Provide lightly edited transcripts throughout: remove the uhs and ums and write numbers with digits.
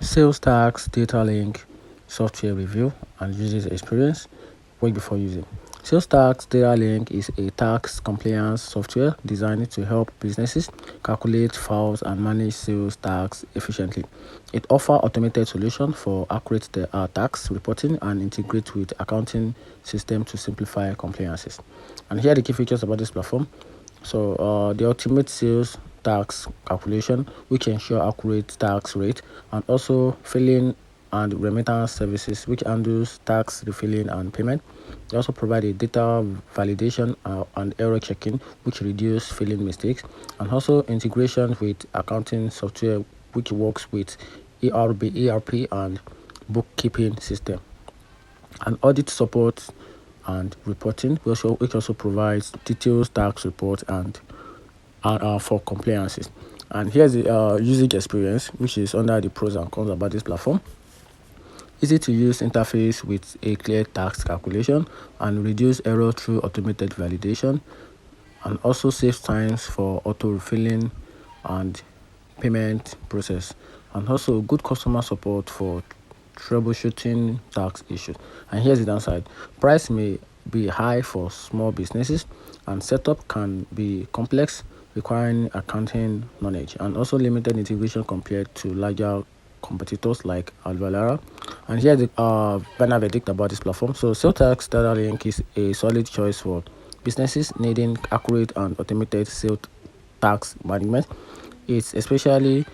SalesTax DataLINK software review and user experience. Wait before using. SalesTax DataLINK is a tax compliance software designed to help businesses calculate, files, and manage sales tax efficiently. It offers automated solutions for accurate tax reporting and integrates with accounting system to simplify compliances. And here are the key features about this platform. So the ultimate sales tax calculation, which ensure accurate tax rate, and also filling and remittance services, which handles tax refilling and payment. They also provide a data validation and error checking, which reduce filling mistakes, and also integration with accounting software, which works with ERP and bookkeeping system, and audit support and reporting, which also provides detailed tax reports and for compliances. And here's the usage experience, which is under the pros and cons about this platform. Easy to use interface with a clear tax calculation and reduce error through automated validation, and also saves times for auto refilling and payment process, and also good customer support for troubleshooting tax issues. And here's the downside: price may be high for small businesses, and setup can be complex, requiring accounting knowledge, and also limited integration compared to larger competitors like Alvalara. And here's the final verdict about this platform. So SalesTax DataLink is a solid choice for businesses needing accurate and automated sales tax management. It's especially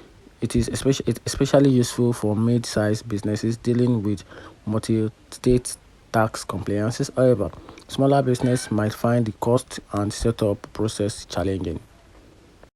useful for mid-sized businesses dealing with multi-state tax compliances. However, smaller business might find the cost and setup process challenging.